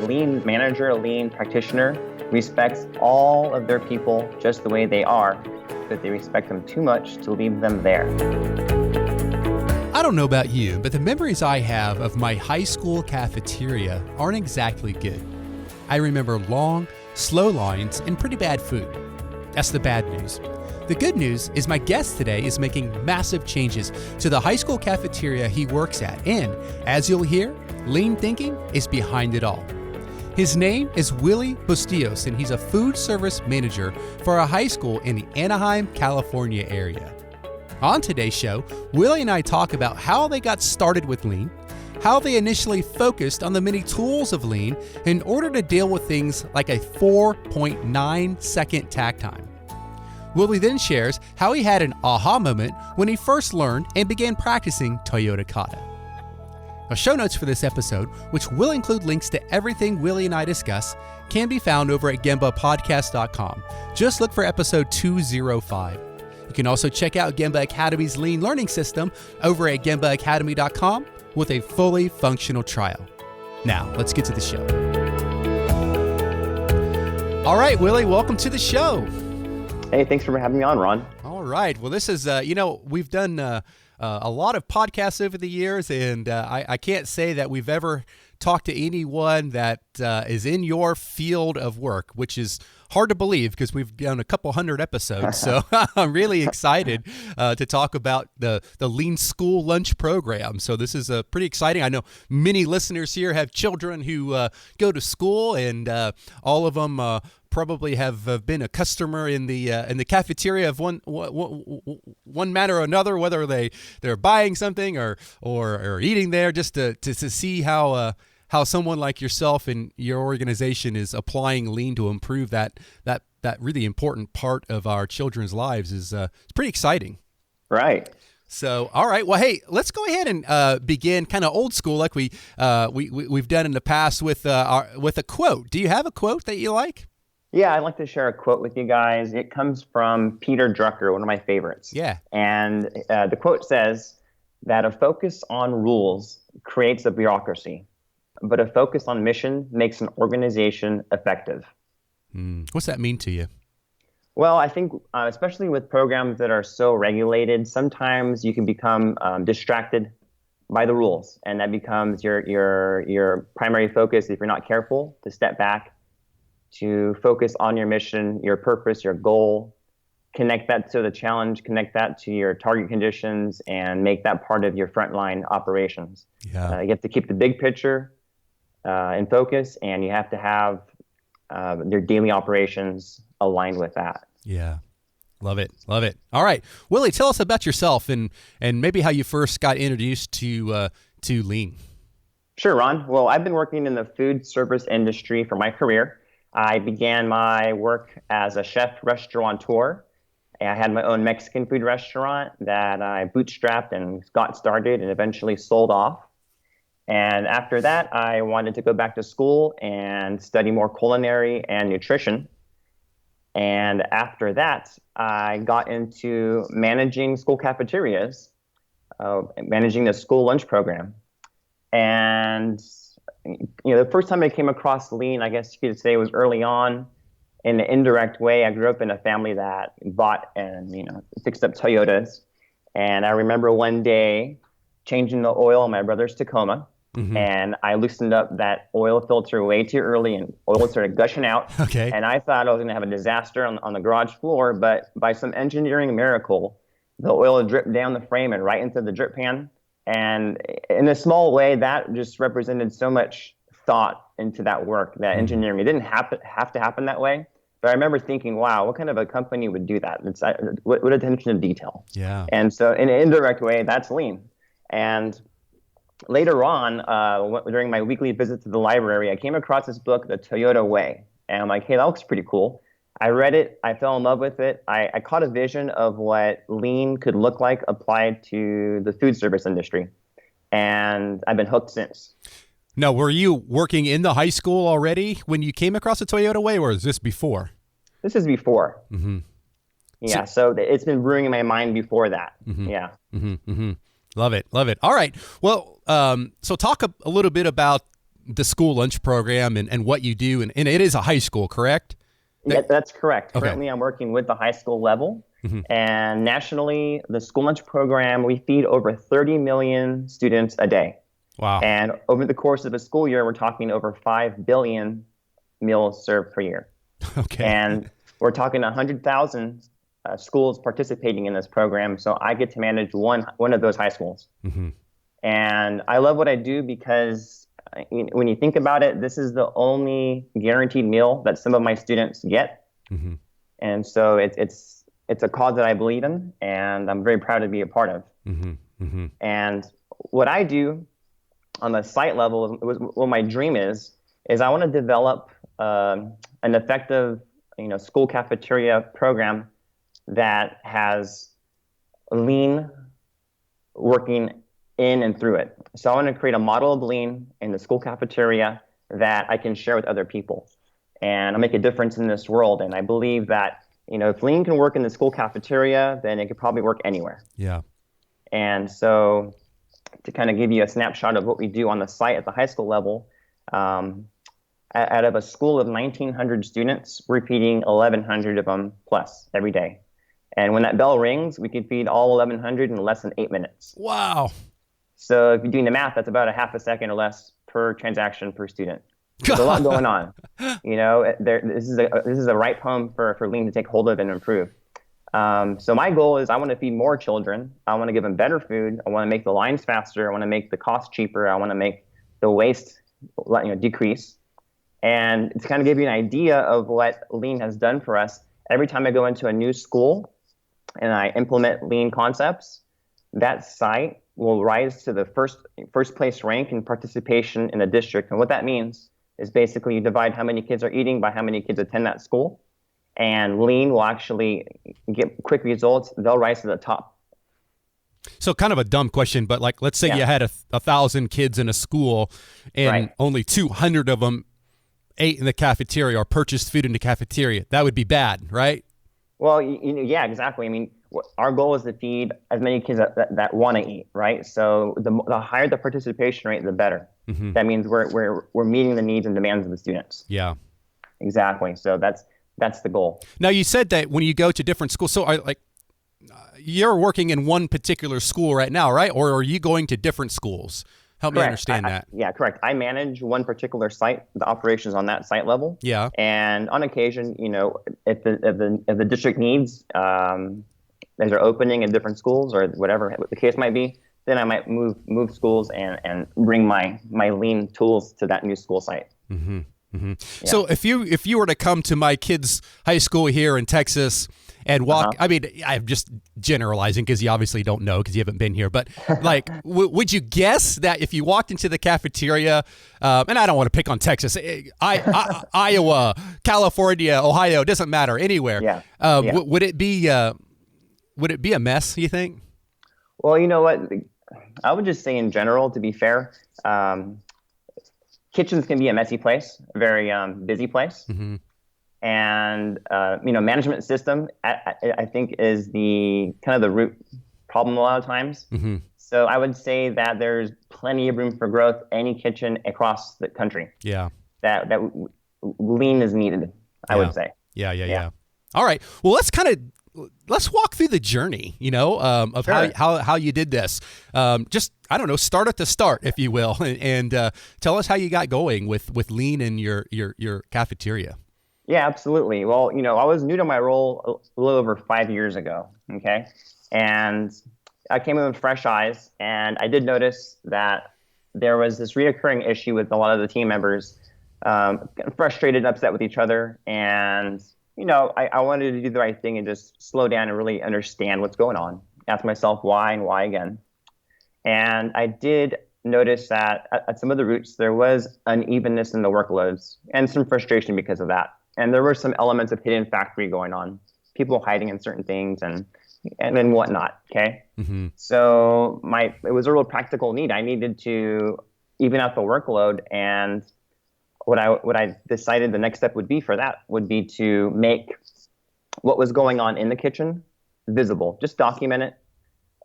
lean manager, a lean practitioner respects all of their people just the way they are, but they respect them too much to leave them there. I don't know about you, but the memories I have of my high school cafeteria aren't exactly good. I remember long, slow lines and pretty bad food. That's the bad news. The good news is my guest today is making massive changes to the high school cafeteria he works at, and as you'll hear, lean thinking is behind it all. His name is Willy Bustillos, and he's a food service manager for a high school in the Anaheim, California area. On today's show, Willy and I talk about how they got started with lean, how they initially focused on the many tools of lean in order to deal with things like a 4.9 second takt time. Willy then shares how he had an aha moment when he first learned and began practicing Toyota Kata. Now, show notes for this episode, which will include links to everything Willy and I discuss, can be found over at gembapodcast.com. Just look for episode 205. You can also check out Gemba Academy's Lean Learning System over at gembaacademy.com with a fully functional trial. Now, let's get to the show. All right, Willy, welcome to the show. Hey, thanks for having me on, Ron. All right. Well, this is, we've done a lot of podcasts over the years, and I can't say that we've ever talked to anyone that is in your field of work, which is hard to believe because we've done a couple hundred episodes. So I'm really excited to talk about the Lean School Lunch Program. So this is pretty exciting. I know many listeners here have children who go to school, and all of them probably have been a customer in the cafeteria of one manner or another, whether they're buying something or eating there, just to see how someone like yourself and your organization is applying lean to improve that really important part of our children's lives is it's pretty exciting. Right. So, all right. Well, hey, let's go ahead and begin kind of old school, like we've done in the past with a quote. Do you have a quote that you like? Yeah, I'd like to share a quote with you guys. It comes from Peter Drucker, one of my favorites. Yeah. And the quote says that a focus on rules creates a bureaucracy, but a focus on mission makes an organization effective. What's that mean to you? Well, I think especially with programs that are so regulated, sometimes you can become distracted by the rules, and that becomes your primary focus if you're not careful to step back, to focus on your mission, your purpose, your goal, connect that to the challenge, connect that to your target conditions, and make that part of your frontline operations. Yeah. You have to keep the big picture in focus, and you have to have your daily operations aligned with that. Yeah. Love it. Love it. All right. Willy, tell us about yourself and maybe how you first got introduced to lean. Sure, Ron. Well, I've been working in the food service industry for my career. I began my work as a chef restaurateur. I had my own Mexican food restaurant that I bootstrapped and got started and eventually sold off. And after that, I wanted to go back to school and study more culinary and nutrition. And after that, I got into managing school cafeterias, managing the school lunch program. And the first time I came across lean, I guess you could say, was early on in an indirect way. I grew up in a family that bought and fixed up Toyotas. And I remember one day changing the oil in my brother's Tacoma. Mm-hmm. And I loosened up that oil filter way too early, and oil started gushing out. Okay. And I thought I was going to have a disaster on the garage floor, but by some engineering miracle, the oil dripped down the frame and right into the drip pan. And in a small way, that just represented so much thought into that work, that engineering. It didn't have to happen that way. But I remember thinking, wow, what kind of a company would do that? It's what attention to detail. Yeah. And so in an indirect way, that's lean. And later on, during my weekly visit to the library, I came across this book, The Toyota Way. And I'm like, hey, that looks pretty cool. I read it. I fell in love with it. I caught a vision of what lean could look like applied to the food service industry. And I've been hooked since. Now, were you working in the high school already when you came across the Toyota Way, or is this before? This is before. Mm-hmm. Yeah, so it's been brewing in my mind before that. Mm-hmm. Yeah. Mm-hmm. Mm-hmm. Love it. Love it. All right. Well, so talk a little bit about the school lunch program and what you do, and it is a high school, correct? Yeah, that's correct. Okay. Currently, I'm working with the high school level. Mm-hmm. And nationally, the school lunch program, we feed over 30 million students a day. Wow. And over the course of a school year, we're talking over 5 billion meals served per year. Okay. And we're talking 100,000 schools participating in this program. So I get to manage one of those high schools. Mm-hmm. And I love what I do because when you think about it, this is the only guaranteed meal that some of my students get. Mm-hmm. And so it's a cause that I believe in, and I'm very proud to be a part of. Mm-hmm. Mm-hmm. And what I do on the site level, what my dream is I want to develop an effective, school cafeteria program that has lean working in and through it. So I want to create a model of lean in the school cafeteria that I can share with other people, and I'll make a difference in this world. And I believe that, if lean can work in the school cafeteria, then it could probably work anywhere. Yeah. And so to kind of give you a snapshot of what we do on the site at the high school level, out of a school of 1,900 students, we're feeding 1,100 of them plus every day. And when that bell rings, we can feed all 1,100 in less than 8 minutes. Wow. So if you're doing the math, that's about a half a second or less per transaction per student. There's a lot going on. This is a ripe home for lean to take hold of and improve. So my goal is I want to feed more children. I want to give them better food. I want to make the lines faster. I want to make the cost cheaper. I want to make the waste decrease. And to kind of give you an idea of what lean has done for us, every time I go into a new school and I implement lean concepts, that site will rise to the first place rank in participation in the district. And what that means is basically you divide how many kids are eating by how many kids attend that school. And lean will actually get quick results. They'll rise to the top. So kind of a dumb question, but like, let's say you had 1,000 kids in a school and only 200 of them ate in the cafeteria or purchased food in the cafeteria. That would be bad, right? Well, yeah, exactly. I mean, our goal is to feed as many kids that want to eat, right? So the higher the participation rate, the better. Mm-hmm. That means we're meeting the needs and demands of the students. Yeah, exactly. So that's the goal. Now, you said that when you go to different schools, so you're working in one particular school right now, right? Or are you going to different schools? Help me understand that. Yeah, correct. I manage one particular site, the operations on that site level. Yeah. And on occasion, if the district needs, as they're opening in different schools or whatever the case might be, then I might move schools and bring my lean tools to that new school site. Mm-hmm. Mm-hmm. Yeah. So if you were to come to my kids' high school here in Texas and walk, I mean, I'm just generalizing because you obviously don't know because you haven't been here, but like, would you guess that if you walked into the cafeteria, and I don't want to pick on Texas, Iowa, California, Ohio, doesn't matter, anywhere. Would it be a mess, you think? Well, you know what? I would just say in general, to be fair, kitchens can be a messy place, a very busy place. Mm-hmm. And, management system, I think, is the kind of the root problem a lot of times. Mm-hmm. So I would say that there's plenty of room for growth, any kitchen across the country. Yeah. That lean is needed, I would say. Yeah. All right. Well, let's walk through the journey, of sure. how you did this. Just, I don't know, start at the start, if you will, and tell us how you got going with lean in your cafeteria. Yeah, absolutely. Well, I was new to my role a little over 5 years ago. Okay. And I came in with fresh eyes, and I did notice that there was this reoccurring issue with a lot of the team members, frustrated and upset with each other. And I wanted to do the right thing and just slow down and really understand what's going on. Ask myself why and why again. And I did notice that at some of the routes, there was unevenness in the workloads and some frustration because of that. And there were some elements of hidden factory going on, people hiding in certain things and whatnot. Okay. Mm-hmm. So it was a real practical need. I needed to even out the workload, and what I decided the next step would be to make what was going on in the kitchen visible, just document it.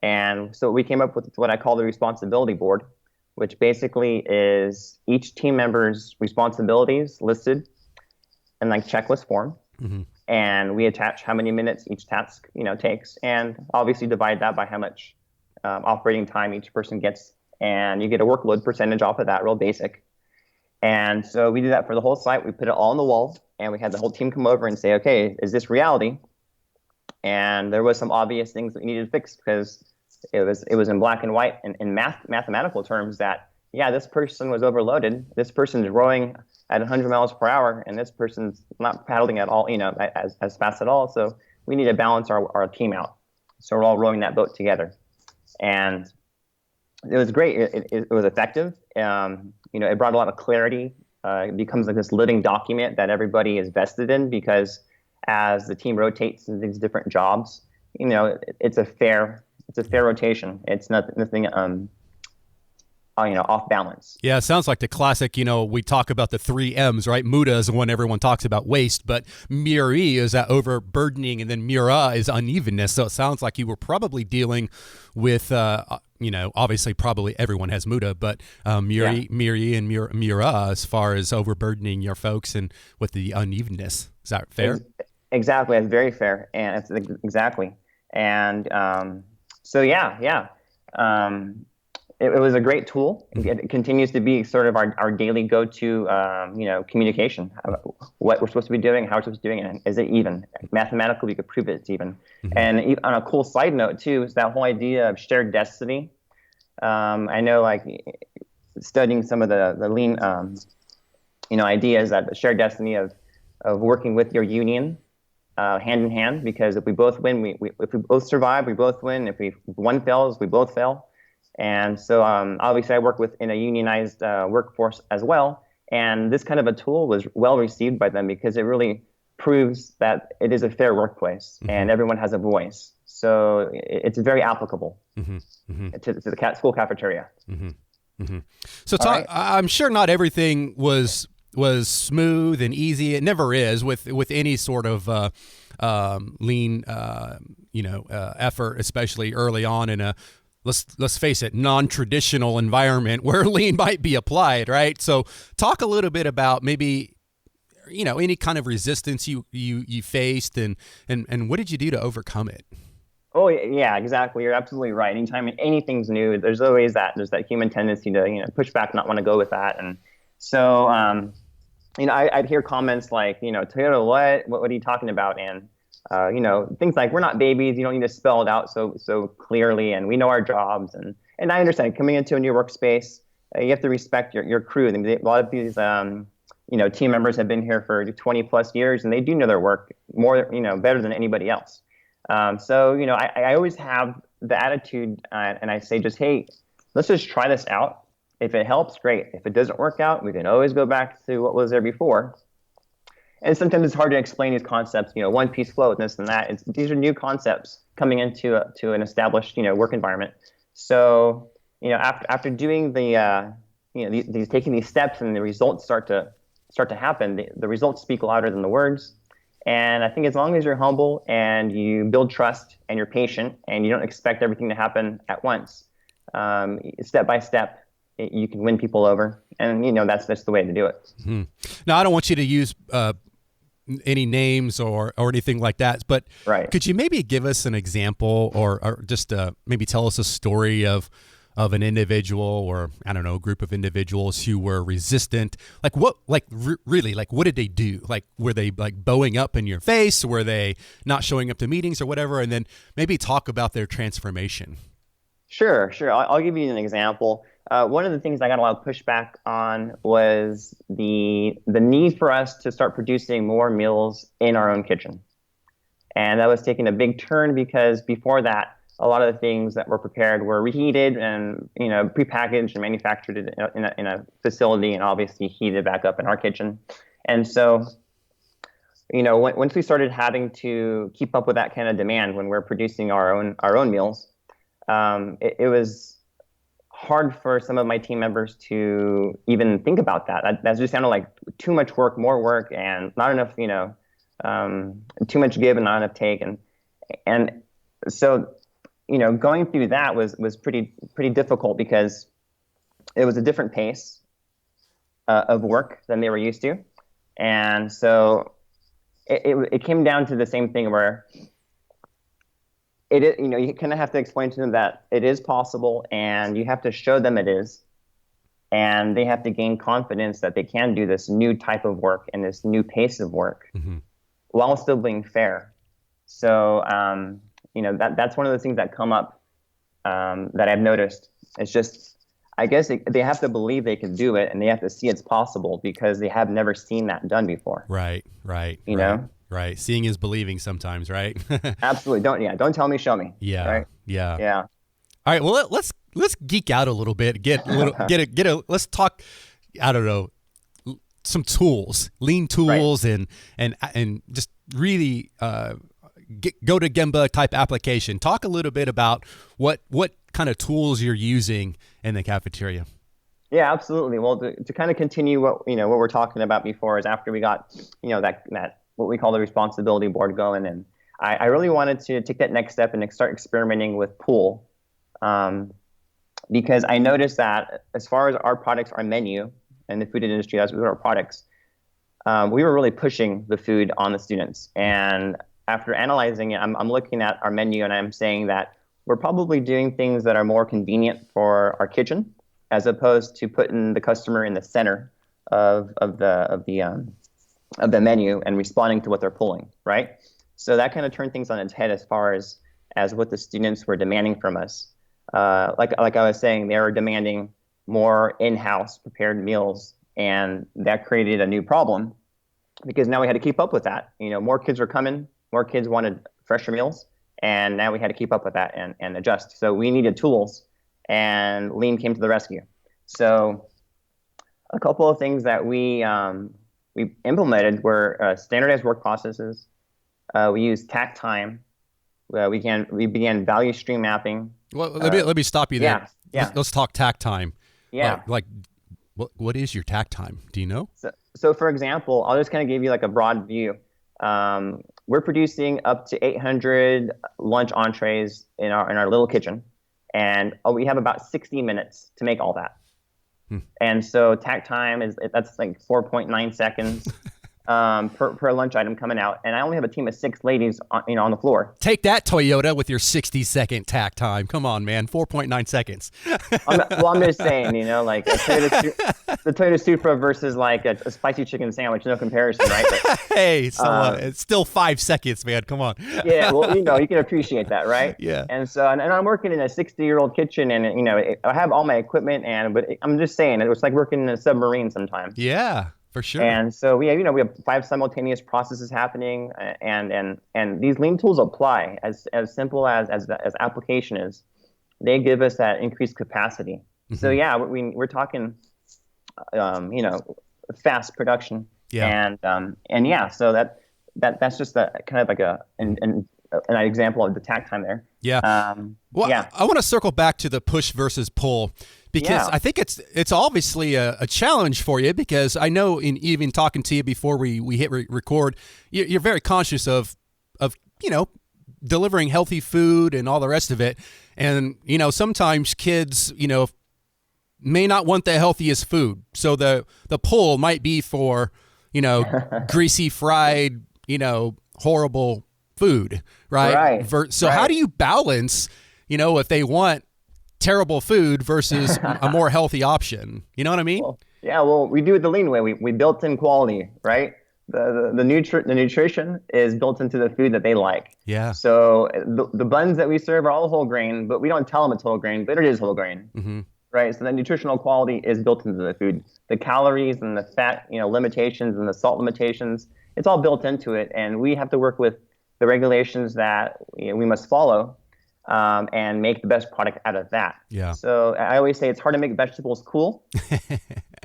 And so we came up with what I call the responsibility board, which basically is each team member's responsibilities listed in like checklist form. Mm-hmm. And we attach how many minutes each task, takes, and obviously divide that by how much operating time each person gets, and you get a workload percentage off of that, real basic. And so we do that for the whole site. We put it all on the wall, and we had the whole team come over and say, okay, is this reality? And there was some obvious things that we needed to fix, because it was in black and white and in mathematical terms that, yeah, this person was overloaded. This person's rowing at 100 miles per hour, and this person's not paddling at all, as fast at all. So we need to balance our team out. So we're all rowing that boat together. And it was great. It was effective. It brought a lot of clarity. It becomes like this living document that everybody is vested in, because as the team rotates in these different jobs, it's a fair rotation. It's nothing off balance. Yeah, it sounds like the classic, we talk about the 3 M's, right? Muda is the one everyone talks about, waste, but Muri is that overburdening, and then Mura is unevenness. So it sounds like you were probably dealing with, obviously probably everyone has Muda, but Muri and Mura as far as overburdening your folks and with the unevenness. Is that fair? Exactly. It's very fair. And it's exactly. And it was a great tool. It continues to be sort of our daily go-to, communication. What we're supposed to be doing, how we're supposed to be doing it, is it even? Mathematically, we could prove it's even. Mm-hmm. And on a cool side note, too, is that whole idea of shared destiny. I know, like, studying some of the lean, ideas, that the shared destiny of working with your union, hand in hand, because if we both win, if we both survive, we both win. If one fails, we both fail. And so obviously I work in a unionized workforce as well. And this kind of a tool was well received by them, because it really proves that it is a fair workplace, mm-hmm. and everyone has a voice. So it's very applicable, mm-hmm. Mm-hmm. to the school cafeteria. Mm-hmm. Mm-hmm. So right. I'm sure not everything was smooth and easy. It never is with any sort of lean effort, especially early on in a, let's face it, non-traditional environment where lean might be applied, right? So talk a little bit about maybe, any kind of resistance you faced, and what did you do to overcome it? Oh yeah, exactly. You're absolutely right. Anytime anything's new, there's that human tendency to push back, not want to go with that. And so I'd hear comments like, Toyota, what are you talking about? And things like, we're not babies. You don't need to spell it out so clearly, and we know our jobs. And I understand, coming into a new workspace, you have to respect your crew. A lot of these team members have been here for 20 plus years, and they do know their work more, better than anybody else. I always have the attitude, and I say just, hey, let's just try this out. If it helps, great. If it doesn't work out, we can always go back to what was there before. And sometimes it's hard to explain these concepts, one-piece flow, this and that. These are new concepts coming into an established, work environment. So, after doing taking these steps, and the results start to happen, the results speak louder than the words. And I think as long as you're humble and you build trust and you're patient and you don't expect everything to happen at once, step by step, you can win people over. And, that's the way to do it. Mm-hmm. Now, I don't want you to use any names or anything like that, but right. Could you maybe give us an example or just maybe tell us a story of an individual, or I don't know, a group of individuals who were resistant? Like what did they do? Like, were they like bowing up in your face? Were they not showing up to meetings or whatever? And then maybe talk about their transformation. Sure. I'll give you an example. One of the things I got a lot of pushback on was the need for us to start producing more meals in our own kitchen. And that was taking a big turn, because before that, a lot of the things that were prepared were reheated and prepackaged and manufactured in a facility, and obviously heated back up in our kitchen. And so, once we started having to keep up with that kind of demand when we're producing our own meals, it was hard for some of my team members to even think about that. That just sounded like too much work, more work, and not enough, too much give and not enough take. And so, going through that was pretty difficult, because it was a different pace of work than they were used to. And so it came down to the same thing where you kind of have to explain to them that it is possible, and you have to show them it is, and they have to gain confidence that they can do this new type of work and this new pace of work while still being fair. So, that's one of the things that come up that I've noticed. It's just, I guess they have to believe they can do it, and they have to see it's possible because they have never seen that done before. Right. You know? Right. Seeing is believing sometimes, right? Absolutely. Don't tell me, show me. Yeah. Right? Yeah. Yeah. All right. Well, let's geek out a little bit. Let's talk, I don't know, some tools, lean tools, right, and just really go to Gemba type application. Talk a little bit about what kind of tools you're using in the cafeteria. Yeah, absolutely. Well, to kind of continue what we're talking about before is after we got that what we call the responsibility board going, and I really wanted to take that next step and start experimenting with pool, because I noticed that as far as our products, our menu in the food industry, as with our products, we were really pushing the food on the students. And after analyzing it, I'm looking at our menu and I'm saying that we're probably doing things that are more convenient for our kitchen, as opposed to putting the customer in the center of the menu and responding to what they're pulling, right? So that kind of turned things on its head as far as what the students were demanding from us. Like I was saying, they were demanding more in-house prepared meals, and that created a new problem because now we had to keep up with that. More kids were coming, more kids wanted fresher meals, and now we had to keep up with that and adjust. So we needed tools, and Lean came to the rescue. So a couple of things that we implemented were standardized work processes. We used tack time. We began value stream mapping. Well, let me stop you there. Yeah. Let's talk tack time. Yeah. What is your tack time? Do you know? So for example, I'll just kind of give you like a broad view. We're producing up to 800 lunch entrees in our little kitchen, and we have about 60 minutes to make all that. And so tack time that's like 4.9 seconds per lunch item coming out, and I only have a team of 6 ladies on the floor. Take that, Toyota, with your 60-second tack time. Come on, man, 4.9 seconds. I'm just saying, like the Toyota Supra versus like a spicy chicken sandwich, no comparison, right? But, hey, it's still 5 seconds, man. Come on. Yeah, well, you can appreciate that, right? Yeah. And so, and I'm working in a 60-year-old kitchen, and I have all my equipment, but I'm just saying, it was like working in a submarine sometimes. Yeah. For sure. And so we have 5 simultaneous processes happening, and these lean tools apply as simple as application is. They give us that increased capacity. Mm-hmm. So yeah, we're talking, fast production. Yeah. And yeah, so that's just kind of like an example of the tack time there. Yeah. Yeah. I want to circle back to the push versus pull, because I think it's obviously a challenge for you, because I know in even talking to you before we hit record, you're very conscious of delivering healthy food and all the rest of it. And, sometimes kids, may not want the healthiest food. So the pull might be for, greasy, fried, horrible food, right? So how do you balance, if they want terrible food versus a more healthy option? You know what I mean? Well, we do it the lean way. We built in quality, right? The nutrition is built into the food that they like. Yeah. So the buns that we serve are all whole grain, but we don't tell them it's whole grain, but it is whole grain. Mm-hmm. Right. So the nutritional quality is built into the food. The calories and the fat, limitations and the salt limitations, it's all built into it. And we have to work with the regulations that we must follow, and make the best product out of that. Yeah. So I always say it's hard to make vegetables cool.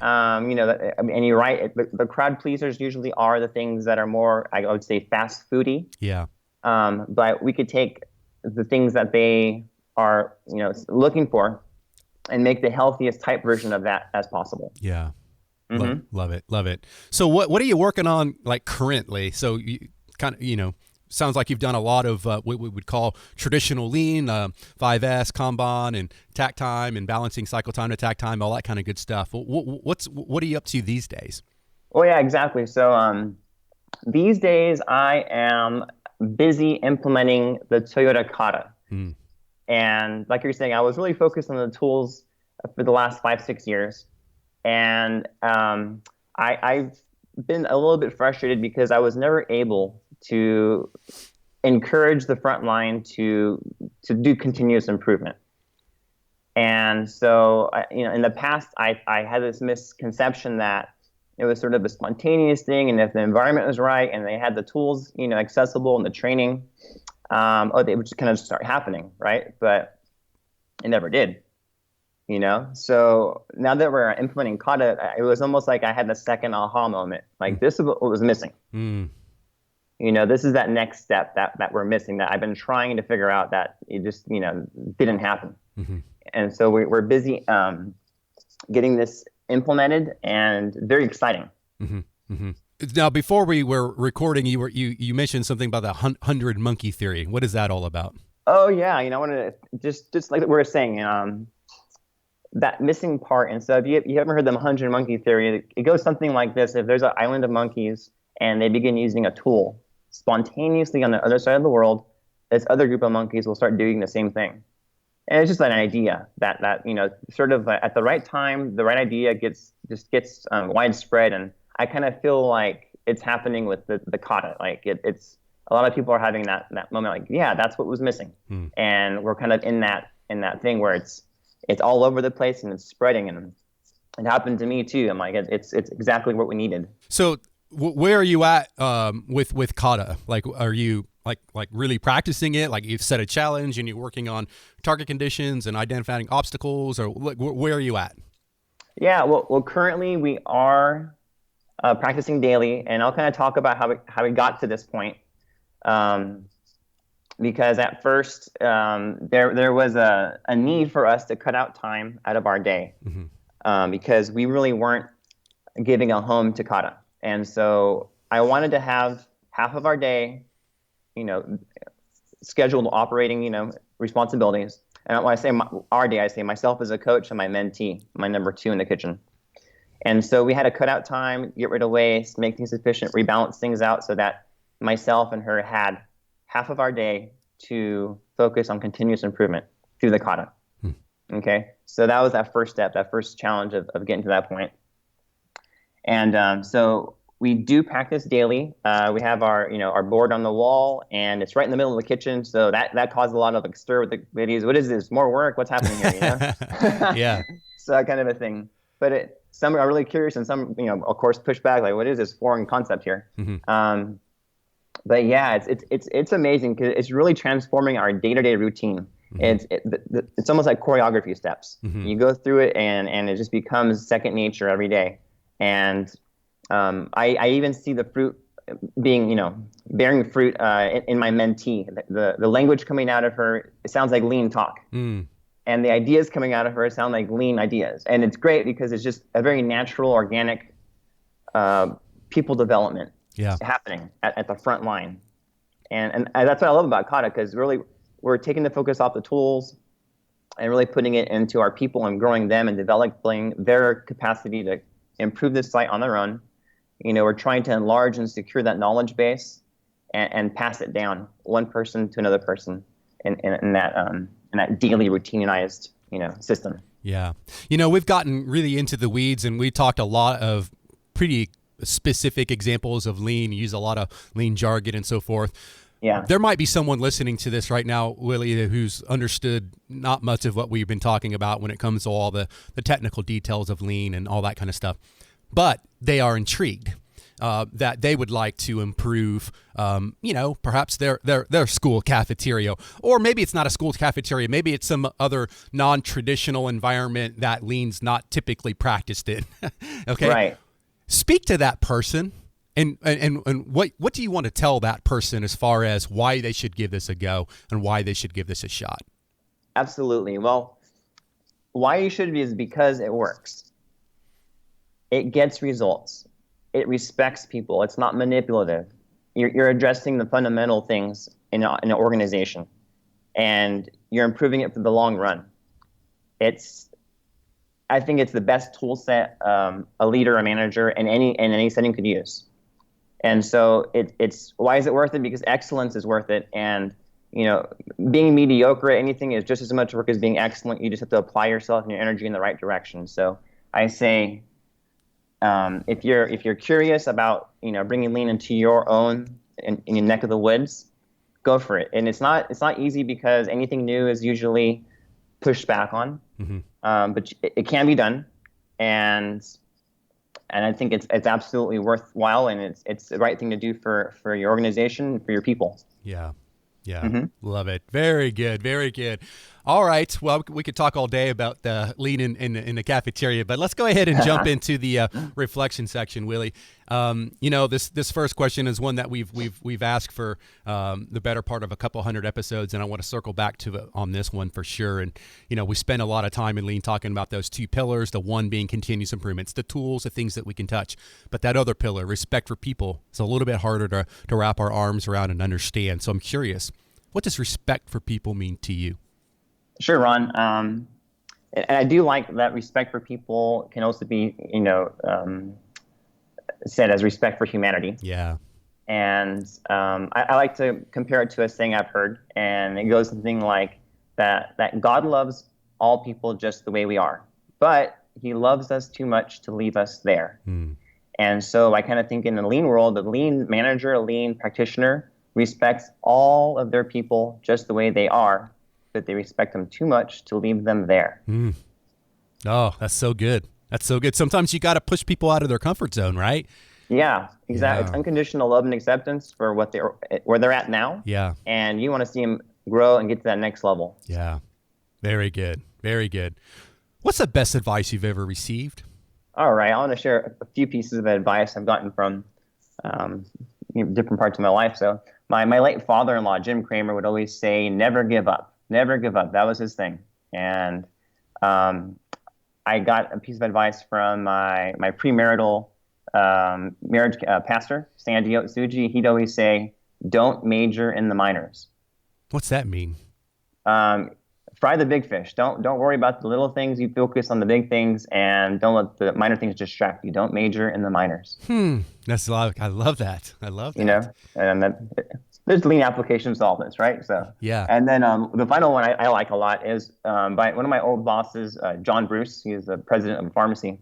And you're right. The crowd pleasers usually are the things that are more, I would say, fast foody. Yeah. But we could take the things that they are, looking for, and make the healthiest type version of that as possible. Yeah. Mm-hmm. Love it. So what are you working on like currently? So you kind of, sounds like you've done a lot of what we would call traditional lean, 5S, Kanban, and tack time, and balancing cycle time to tack time, all that kind of good stuff. What are you up to these days? Well, yeah, exactly. So these days I am busy implementing the Toyota Kata. Mm. And like you're saying, I was really focused on the tools for the last 5, 6 years. And I've been a little bit frustrated because I was never able to encourage the front line to do continuous improvement. And so, in the past, I had this misconception that it was sort of a spontaneous thing, and if the environment was right and they had the tools, accessible and the training, they would just kind of start happening, right? But it never did. So now that we're implementing kata, it was almost like I had the second aha moment. Like, this is what was missing. Mm. This is that next step that we're missing, that I've been trying to figure out, that it just, didn't happen. Mm-hmm. And so we're busy getting this implemented, and very exciting. Mm-hmm. Mm-hmm. Now, before we were recording, you mentioned something about the 100 monkey theory. What is that all about? Oh yeah, I wanted to just like we were saying, that missing part. And so if you haven't heard the 100 monkey theory, it goes something like this: if there's an island of monkeys and they begin using a tool spontaneously on the other side of the world, this other group of monkeys will start doing the same thing. And it's just an idea that sort of at the right time, the right idea gets widespread. And I kind of feel like it's happening with the kata. Like it's a lot of people are having that moment, like, yeah, that's what was missing. And we're kind of in that thing where it's all over the place and it's spreading. And it happened to me too. I'm like, it's exactly what we needed. So where are you at with kata? Like, are you like really practicing it? Like, you've set a challenge and you're working on target conditions and identifying obstacles, or where are you at? Yeah, well, currently we are practicing daily, and I'll kind of talk about how we got to this point. Because at first there was a need for us to cut out time out of our day, because we really weren't giving a home to kata. And so I wanted to have half of our day, scheduled operating, responsibilities. And when I say our day, I say myself as a coach and my mentee, my number 2 in the kitchen. And so we had to cut out time, get rid of waste, make things efficient, rebalance things out, so that myself and her had half of our day to focus on continuous improvement through the kata. Okay, so that was that first step, that first challenge of getting to that point. And so we do practice daily. We have our board on the wall, and it's right in the middle of the kitchen. So that caused a lot of stir with the ladies. What is this? More work? What's happening here? Yeah. So that kind of a thing. But some are really curious, and some, of course, push back, like, what is this foreign concept here? But yeah, it's amazing, because it's really transforming our day-to-day routine. It's almost like choreography steps. You go through it, and it just becomes second nature every day. And I even see the fruit being, bearing fruit in my mentee. The language coming out of her, it sounds like lean talk. And the ideas coming out of her sound like lean ideas. And it's great because it's just a very natural, organic people development happening at the front line. And that's what I love about kata, because really we're taking the focus off the tools and really putting it into our people and growing them and developing their capacity to improve this site on their own. We're trying to enlarge and secure that knowledge base and pass it down one person to another person in that daily routinized, system. Yeah. We've gotten really into the weeds, and we talked a lot of pretty specific examples of lean, use a lot of lean jargon and so forth. Yeah. There might be someone listening to this right now, Willy, who's understood not much of what we've been talking about when it comes to all the technical details of lean and all that kind of stuff. But they are intrigued that they would like to improve, perhaps their school cafeteria, or maybe it's not a school cafeteria. Maybe it's some other non-traditional environment that lean's not typically practiced in. Okay. Right. Speak to that person. And what do you want to tell that person as far as why they should give this a go and why they should give this a shot? Absolutely. Well, why you should be is because it works. It gets results. It respects people. It's not manipulative. you're addressing the fundamental things in an organization, and you're improving it for the long run. I think it's the best tool set a leader, a manager, in any setting could use. And so it's why is it worth it? Because excellence is worth it, and being mediocre at anything is just as much work as being excellent. You just have to apply yourself and your energy in the right direction. So I say, if you're curious about bringing lean into your own in your neck of the woods, go for it. And it's not easy because anything new is usually pushed back on, but it can be done, and I think it's absolutely worthwhile, and it's the right thing to do for your organization, for your people. Yeah. Yeah. Love it. Very good. Very good. All right. Well, we could talk all day about the lean in the cafeteria, but let's go ahead and jump into the reflection section, Willie. This first question is one that we've asked for the better part of a couple hundred episodes, and I want to circle back to on this one for sure. And we spend a lot of time in lean talking about those two pillars. The one being continuous improvements, the tools, the things that we can touch, but that other pillar, respect for people, is a little bit harder to wrap our arms around and understand. So I'm curious, what does respect for people mean to you? Sure, Ron. And I do like that respect for people can also be, said as respect for humanity. Yeah. And I like to compare it to a saying I've heard, and it goes something like that God loves all people just the way we are, but he loves us too much to leave us there. And so I kind of think in the lean world, the lean manager, a lean practitioner respects all of their people just the way they are, but they respect them too much to leave them there. Oh, that's so good. That's so good. Sometimes you got to push people out of their comfort zone, right? Yeah, exactly. Yeah. It's unconditional love and acceptance for where they're at now. Yeah. And you want to see them grow and get to that next level. Yeah. Very good. Very good. What's the best advice you've ever received? All right. I want to share a few pieces of advice I've gotten from different parts of my life. So my late father-in-law, Jim Kramer, would always say, never give up. Never give up. That was his thing. And I got a piece of advice from my premarital marriage pastor, Sandy Otsuji. He'd always say, don't major in the minors. What's that mean? Fry the big fish. Don't worry about the little things. You focus on the big things, and don't let the minor things distract you. Don't major in the minors. That's a lot. I love that. I love that. And there's lean applications to all this, right? So yeah. And then the final one I like a lot is by one of my old bosses, John Bruce. He is the president of a pharmacy,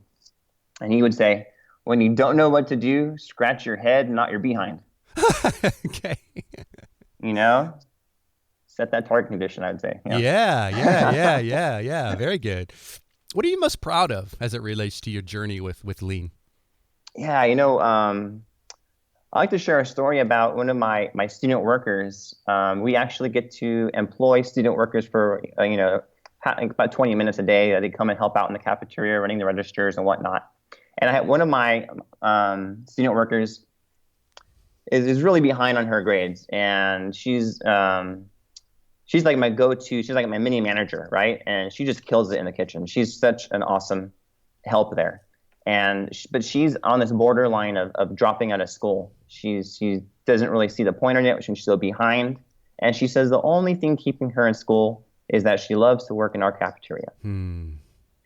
and he would say, "When you don't know what to do, scratch your head, not your behind." Okay. Set that target condition, I'd say. Yeah. Very good. What are you most proud of as it relates to your journey with lean? Yeah, I like to share a story about one of my student workers. We actually get to employ student workers for, about 20 minutes a day. They come and help out in the cafeteria, running the registers and whatnot. And I had one of my student workers is really behind on her grades, and she's like my go-to. She's like my mini manager, right? And she just kills it in the kitchen. She's such an awesome help there. But she's on this borderline of dropping out of school. She doesn't really see the point in it. She's still behind. And she says the only thing keeping her in school is that she loves to work in our cafeteria. And,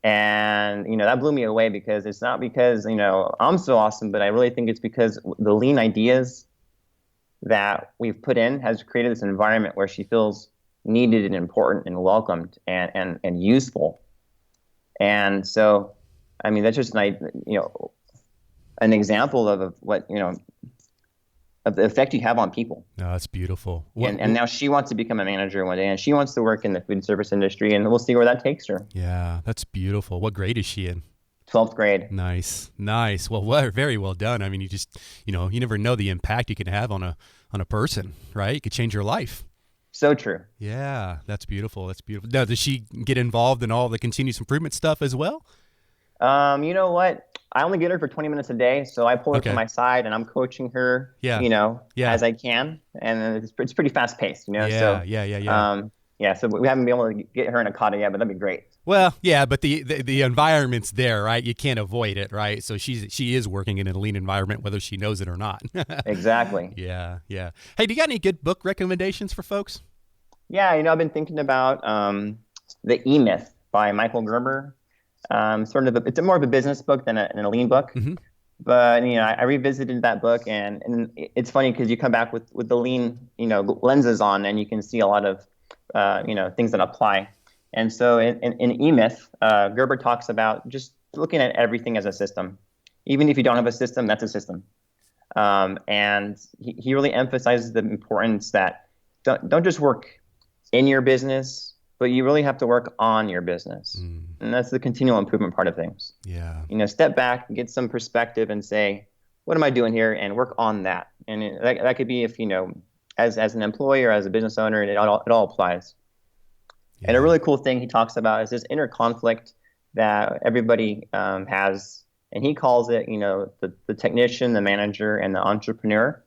that blew me away, because it's not because, I'm so awesome, but I really think it's because the lean ideas that we've put in has created this environment where she feels needed and important and welcomed and useful. And so, I mean, that's just an example of what, of the effect you have on people. No, that's beautiful. And now she wants to become a manager one day, and she wants to work in the food service industry, and we'll see where that takes her. Yeah, that's beautiful. What grade is she in? 12th grade. Nice. Well, very well done. I mean, you just, you never know the impact you can have on a person, right? You could change your life. So true. Yeah, that's beautiful. Now, does she get involved in all the continuous improvement stuff as well? You know what? I only get her for 20 minutes a day, so I pull her to my side and I'm coaching her, as I can, and it's pretty fast paced, Yeah. Yeah, so we haven't been able to get her in a kata yet, but that'd be great. Well, yeah, but the environment's there, right? You can't avoid it, right? So she is working in a lean environment, whether she knows it or not. Exactly. Yeah, yeah. Hey, do you got any good book recommendations for folks? Yeah, I've been thinking about The E-Myth by Michael Gerber. It's more of a business book than a lean book. Mm-hmm. But I revisited that book, and it's funny because you come back with the lean lenses on, and you can see a lot of things that apply. And so in E-Myth, Gerber talks about just looking at everything as a system. Even if you don't have a system, that's a system. And he really emphasizes the importance that don't just work in your business, but you really have to work on your business. And that's the continual improvement part of things. Yeah. Step back, get some perspective and say, what am I doing here? And work on that. And that could be if, as an employee or as a business owner, it all applies. Yeah. And a really cool thing he talks about is this inner conflict that everybody has. And he calls it, the technician, the manager, and the entrepreneur.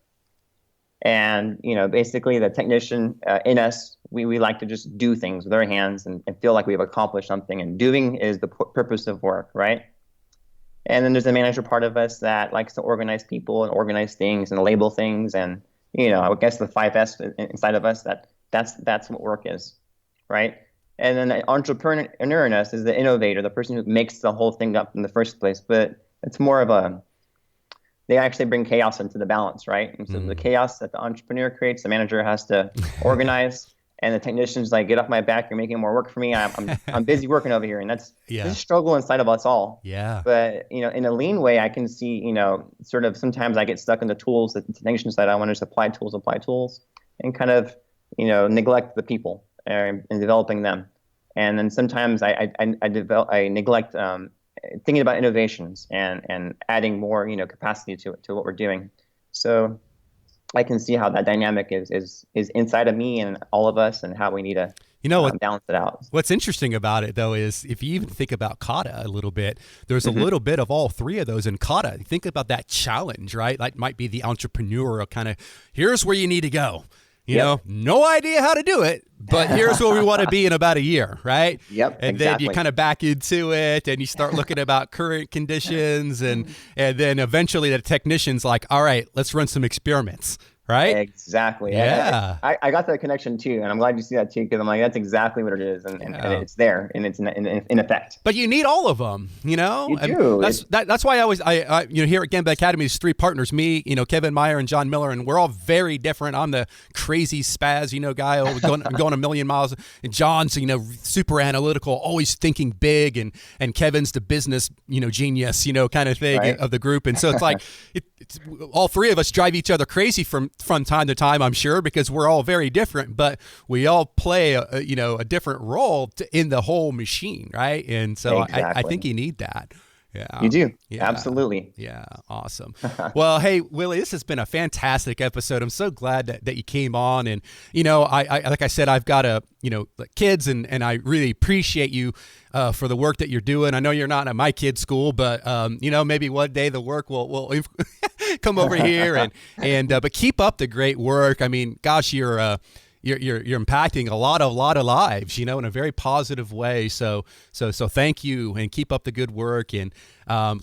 And, basically the technician in us, we like to just do things with our hands and feel like we've accomplished something. And doing is the purpose of work, right? And then there's the manager part of us that likes to organize people and organize things and label things. And, I guess the 5S inside of us, that's what work is, right? And then the entrepreneur in us is the innovator, the person who makes the whole thing up in the first place. But it's more of they actually bring chaos into the balance, right? And so the chaos that the entrepreneur creates, the manager has to organize, and the technician's like, get off my back, you're making more work for me. I'm busy working over here. And that's a struggle inside of us all. Yeah. But, in a lean way, I can see, sort of sometimes I get stuck in the tools, the technician side. I want to just apply tools, and kind of, neglect the people in developing them. And then sometimes I neglect thinking about innovations and adding more, capacity to what we're doing. So I can see how that dynamic is inside of me and all of us, and how we need to balance it out. What's interesting about it, though, is if you even think about kata a little bit, there's a little bit of all three of those in kata. Think about that challenge, right? Like might be the entrepreneurial kind of, here's where you need to go. No idea how to do it, but here's where we want to be in about a year, right? Yep. And then you kind of back into it, and you start looking about current conditions, and then eventually the technician's like, all right, let's run some experiments. Right? Exactly. Yeah. I got that connection too, and I'm glad you see that too, because I'm like, that's exactly what it is, and it's there, and it's in effect. But you need all of them, You do. That's why I here at Gamba Academy, there's three partners, me, Kevin Meyer and John Miller, and we're all very different. I'm the crazy spaz, guy going a million miles, and John's, super analytical, always thinking big, and Kevin's the business, genius, kind of thing, right, of the group. And so it's like, it's all three of us drive each other crazy from time to time, I'm sure, because we're all very different, but we all play a different role in the whole machine, right? And so exactly. I think you need that. Yeah, you do. Yeah. Absolutely. Yeah. Awesome. Well, hey, Willy, this has been a fantastic episode. I'm so glad that you came on. And, I like I said, I've got kids, and I really appreciate you for the work that you're doing. I know you're not at my kid's school, but, maybe one day the work will come over here but keep up the great work. I mean, gosh, you're impacting a lot of lives, in a very positive way. So thank you, and keep up the good work. And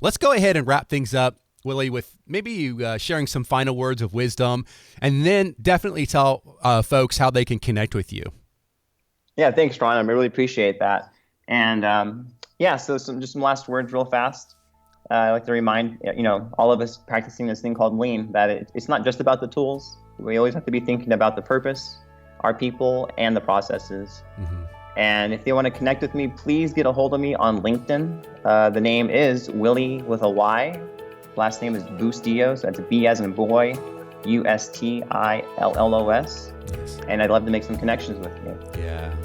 let's go ahead and wrap things up, Willy, with maybe you sharing some final words of wisdom, and then definitely tell folks how they can connect with you. Yeah, thanks, Ron. I really appreciate that. And so some last words real fast. I like to remind all of us practicing this thing called lean that it's not just about the tools. We always have to be thinking about the purpose, our people, and the processes. Mm-hmm. And if you want to connect with me, please get a hold of me on LinkedIn. The name is Willy with a Y. Last name is Bustillos. That's B as in boy, Ustillos. Nice. And I'd love to make some connections with you. Yeah.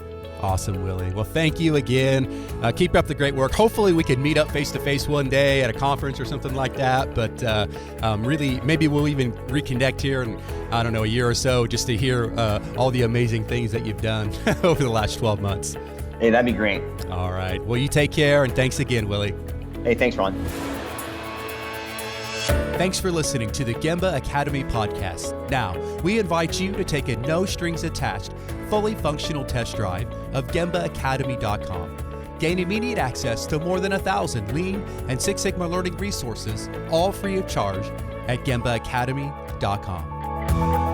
Awesome, Willy. Well, thank you again. Keep up the great work. Hopefully we could meet up face-to-face one day at a conference or something like that. But really, maybe we'll even reconnect here in, I don't know, a year or so, just to hear all the amazing things that you've done over the last 12 months. Hey, that'd be great. All right. Well, you take care, and thanks again, Willy. Hey, thanks, Ron. Thanks for listening to the Gemba Academy podcast. Now, we invite you to take a no-strings-attached, fully functional test drive of GembaAcademy.com. Gain immediate access to more than 1,000 Lean and Six Sigma learning resources, all free of charge at GembaAcademy.com.